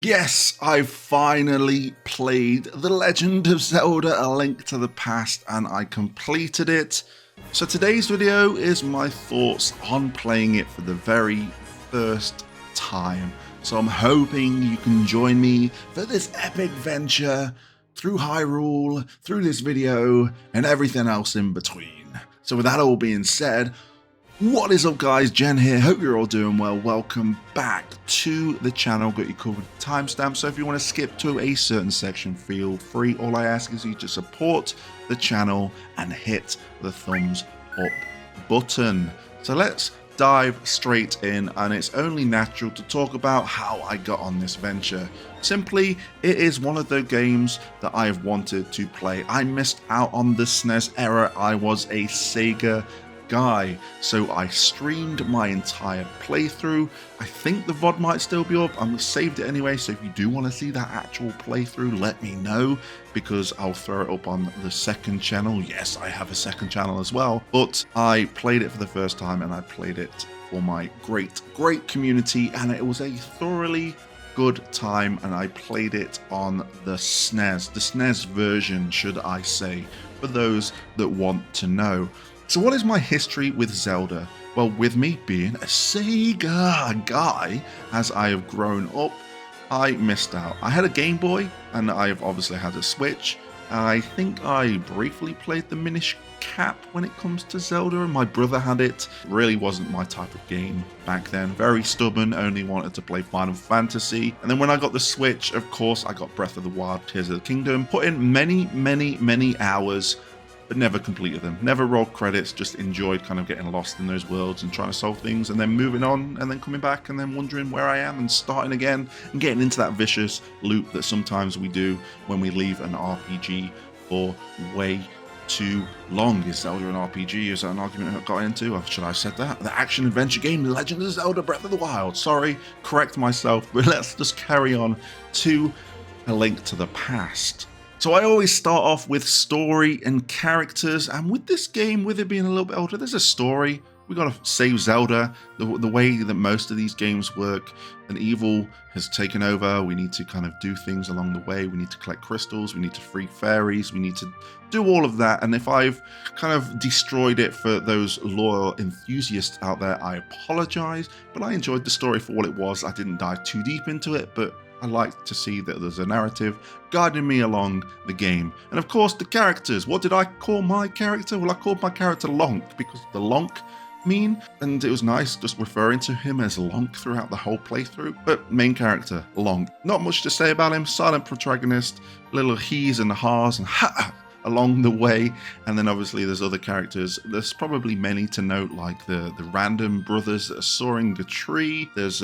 Yes, I finally played The Legend of Zelda: A Link to the Past and I completed it. So today's video is my thoughts on playing it for the very first time. So I'm hoping you can join me for this epic venture through Hyrule, through this video, and everything else in between. So with that all being said, what is up guys, Jen here, hope you're all doing well. Welcome back to the channel, got you covered with timestamps, so if you want to skip to a certain section, feel free. All I ask is you to support the channel and hit the thumbs up button. So let's dive straight in, and it's only natural to talk about how I got on this venture. Simply, it is one of the games that I have wanted to play. I missed out on the SNES era. I was a Sega guy, so I streamed my entire playthrough. I think the VOD might still be up. I saved it anyway, so if you do want to see that actual playthrough, let me know, because I'll throw it up on the second channel. Yes, I have a second channel as well, but I played it for the first time and I played it for my great community, and it was a thoroughly good time, and I played it on the SNES version, should I say, for those that want to know. So what is my history with Zelda? Well, with me being a Sega guy, as I have grown up, I missed out. I had a Game Boy, and I've obviously had a Switch. I think I briefly played the Minish Cap when it comes to Zelda, and my brother had it. Really wasn't my type of game back then. Very stubborn, only wanted to play Final Fantasy. And then when I got the Switch, of course, I got Breath of the Wild, Tears of the Kingdom. Put in many hours, but never completed them. Never rolled credits, just enjoyed kind of getting lost in those worlds and trying to solve things, and then moving on, and then coming back, and then wondering where I am, and starting again, and getting into that vicious loop that sometimes we do when we leave an RPG for way too long. Is Zelda an RPG? Is that an argument I got into? Or should I have said that? The action adventure game, Legend of Zelda Breath of the Wild. Sorry, correct myself, but let's just carry on to A Link to the Past. So I always start off with story and characters, and with this game, with it being a little bit older, there's a story. We gotta save Zelda. The way that most of these games work, an evil has taken over. We need to kind of do things along the way. We need to collect crystals. We need to free fairies. We need to do all of that. And if I've kind of destroyed it for those loyal enthusiasts out there, I apologize. But I enjoyed the story for what it was. I didn't dive too deep into it, but I like to see that there's a narrative guiding me along the game. And of course, the characters. What did I call my character? Well, I called my character Lonk because the Lonk mean, and it was nice just referring to him as Lonk throughout the whole playthrough. But main character, Lonk. Not much to say about him. Silent protagonist, little he's and ha's and ha along the way, and then obviously there's other characters. There's probably many to note, like the random brothers that are soaring the tree. There's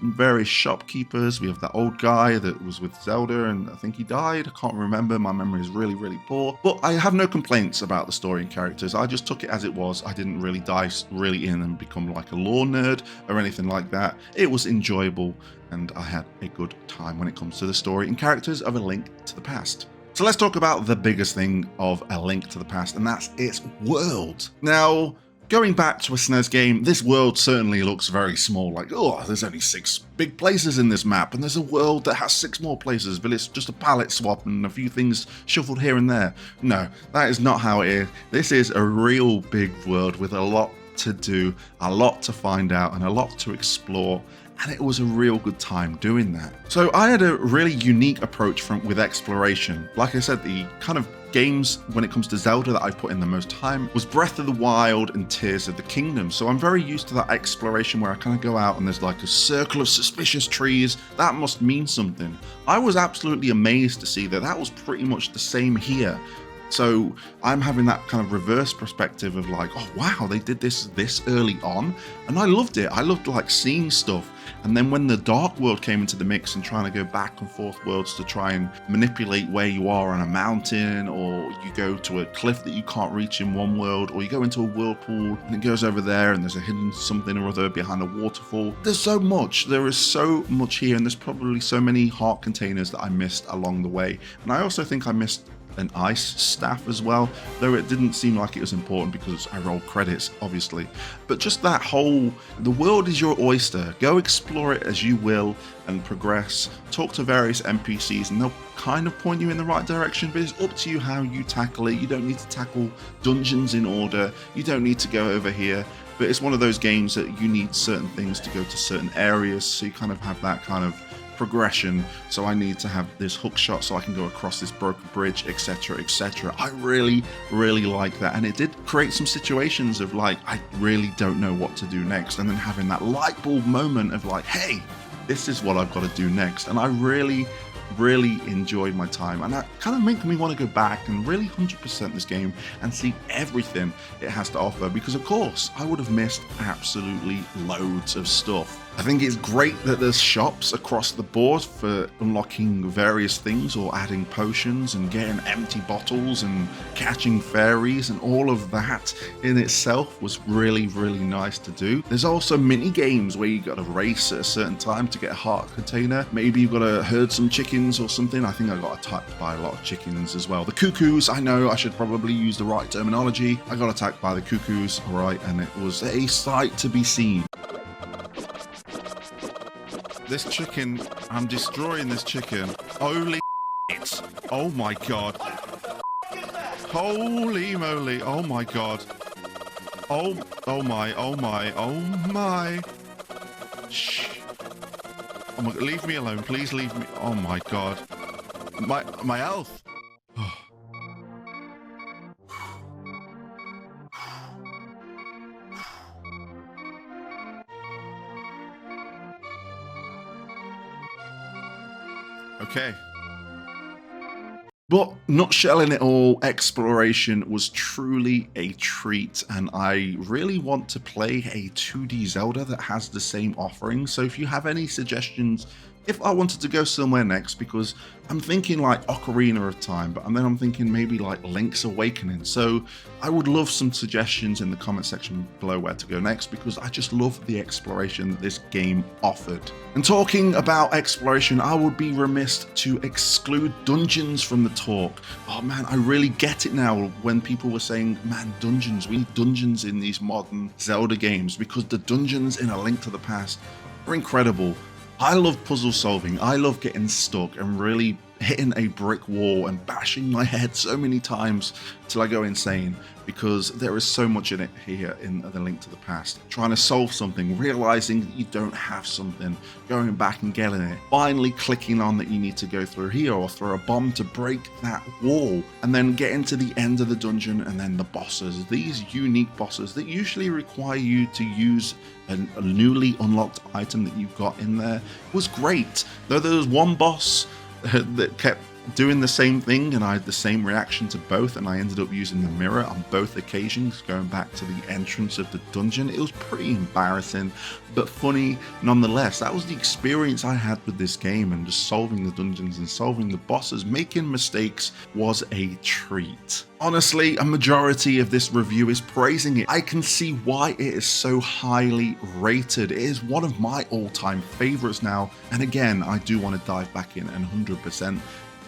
various shopkeepers. We have that old guy that was with Zelda, and I think he died. I can't remember. My memory is really poor. But I have no complaints about the story and characters. I just took it as it was. I didn't really dive really in and become like a lore nerd or anything like that. It was enjoyable, and I had a good time when it comes to the story and characters of A Link to the Past. So let's talk about the biggest thing of A Link to the Past, and that's its world. Now, going back to a SNES game, this world certainly looks very small. Like, oh, there's only 6 big places in this map, and there's a world that has 6 more places, but it's just a palette swap and a few things shuffled here and there. No, that is not how it is. This is a real big world with a lot to do, a lot to find out, and a lot to explore. And it was a real good time doing that. So I had a really unique approach with exploration. Like I said, the kind of games when it comes to Zelda that I put in the most time was Breath of the Wild and Tears of the Kingdom. So I'm very used to that exploration where I kind of go out and there's like a circle of suspicious trees. That must mean something. I was absolutely amazed to see that that was pretty much the same here. So I'm having that kind of reverse perspective of like, oh wow, they did this early on, and I loved it. I loved like seeing stuff. And then when the Dark World came into the mix and trying to go back and forth worlds to try and manipulate where you are on a mountain, or you go to a cliff that you can't reach in one world, or you go into a whirlpool and it goes over there and there's a hidden something or other behind a waterfall. There's so much. There is so much here, and there's probably so many heart containers that I missed along the way. And I also think I missed an ice staff as well, though it didn't seem like it was important because I rolled credits, obviously. But just that whole, the world is your oyster. Go explore it as you will and progress. Talk to various NPCs and they'll kind of point you in the right direction, but it's up to you how you tackle it. You don't need to tackle dungeons in order. You don't need to go over here. But it's one of those games that you need certain things to go to certain areas, so you kind of have that kind of progression. So I need to have this hook shot so I can go across this broken bridge, etc, etc. I really like that, and it did create some situations of like, I really don't know what to do next, and then having that light bulb moment of like, hey, this is what I've got to do next. And I really enjoyed my time, and that kind of made me want to go back and really 100% this game and see everything it has to offer, because of course I would have missed absolutely loads of stuff. I think it's great that there's shops across the board for unlocking various things or adding potions and getting empty bottles and catching fairies, and all of that in itself was really nice to do. There's also mini games where you got to race at a certain time to get a heart container. Maybe you've got to herd some chickens or something. I think I got attacked by a lot of chickens as well. The cuckoos, I know I should probably use the right terminology. I got attacked by the cuckoos, alright, and it was a sight to be seen. This chicken, I'm destroying this chicken. Holy shit. Oh my god. Holy moly. Oh my god. Oh my. Shh. Oh my, leave me alone. Please leave me. Oh my god. My health. Okay. But nutshelling it all, exploration was truly a treat, and I really want to play a 2D Zelda that has the same offering. So if you have any suggestions, if I wanted to go somewhere next, because I'm thinking like Ocarina of Time, but then I'm thinking maybe like Link's Awakening. So I would love some suggestions in the comment section below where to go next, because I just love the exploration that this game offered. And talking about exploration, I would be remiss to exclude dungeons from the talk. Oh man, I really get it now when people were saying, man, dungeons, we need dungeons in these modern Zelda games, because the dungeons in A Link to the Past are incredible. I love puzzle solving. I love getting stuck and really hitting a brick wall and bashing my head so many times till I go insane, because there is so much in it here in The Link to the Past. Trying to solve something, realizing that you don't have something, going back and getting it, finally clicking on that you need to go through here or throw a bomb to break that wall, and then getting to the end of the dungeon, and then the bosses. These unique bosses that usually require you to use a newly unlocked item that you've got in there was great. Though there was one boss that kept doing the same thing, and I had the same reaction to both, and I ended up using the mirror on both occasions, going back to the entrance of the dungeon. It was pretty embarrassing, but funny nonetheless. That was the experience I had with this game, and just solving the dungeons and solving the bosses, making mistakes was a treat. Honestly, a majority of this review is praising it. I can see why it is so highly rated. It is one of my all-time favorites now, and again, I do want to dive back in and 100%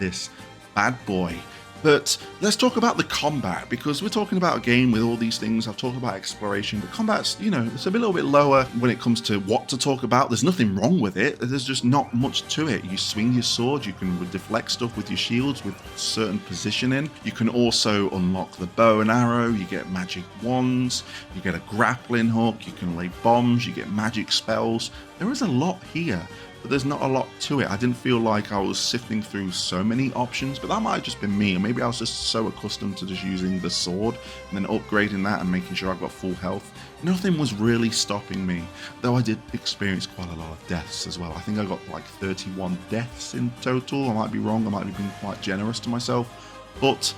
this bad boy. But let's talk about the combat, because we're talking about a game with all these things. I've talked about exploration, but combat's, you know, it's a little bit lower when it comes to what to talk about. There's nothing wrong with it. There's just not much to it. You swing your sword, you can deflect stuff with your shields with certain positioning. You can also unlock the bow and arrow, you get magic wands, you get a grappling hook, you can lay bombs, you get magic spells. There is a lot here, but there's not a lot to it. I didn't feel like I was sifting through so many options, but that might have just been me, or maybe I was just so accustomed to just using the sword and then upgrading that and making sure I've got full health. Nothing was really stopping me, though I did experience quite a lot of deaths as well. I think I got like 31 deaths in total. I might be wrong, I might have been quite generous to myself, but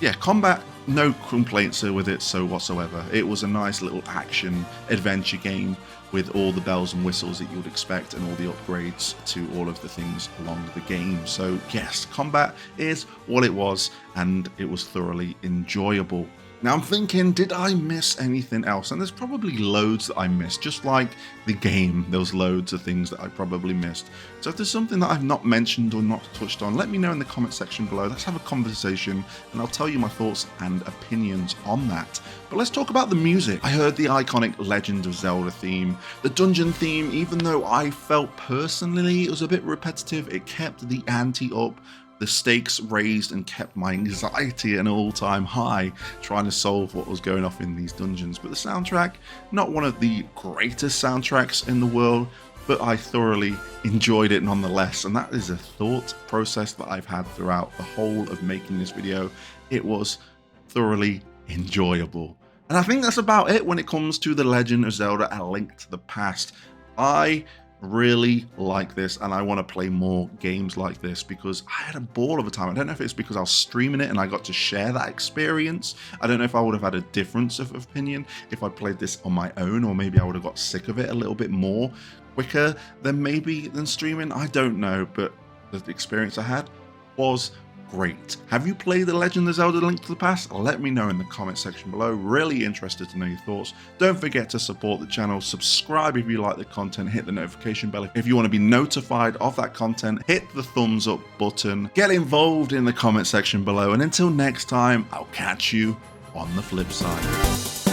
yeah, combat, no complaints with it so whatsoever. It was a nice little action adventure game with all the bells and whistles that you would expect and all the upgrades to all of the things along the game. So yes, combat is what it was, and it was thoroughly enjoyable. Now I'm thinking, did I miss anything else? And there's probably loads that I missed, just like the game. There was loads of things that I probably missed. So if there's something that I've not mentioned or not touched on, let me know in the comment section below. Let's have a conversation and I'll tell you my thoughts and opinions on that. But let's talk about the music. I heard the iconic Legend of Zelda theme, the dungeon theme. Even though I felt personally it was a bit repetitive, it kept the ante up. The stakes raised and kept my anxiety at an all-time high trying to solve what was going off in these dungeons. But the soundtrack, not one of the greatest soundtracks in the world, but I thoroughly enjoyed it nonetheless. And that is a thought process that I've had throughout the whole of making this video. It was thoroughly enjoyable. And I think that's about it when it comes to The Legend of Zelda: A Link to the Past. I really like this and I want to play more games like this because I had a ball of a time. I don't know if it's because I was streaming it and I got to share that experience. I don't know if I would have had a difference of opinion if I played this on my own, or maybe I would have got sick of it a little bit more quicker than streaming. I don't know, but the experience I had was great. Have you played The Legend of Zelda: Link to the Past? Let me know in the comment section below. Really interested to know your thoughts. Don't forget to support the channel, subscribe if you like the content, hit the notification bell if you want to be notified of that content, hit the thumbs up button, get involved in the comment section below, and until next time, I'll catch you on the flip side.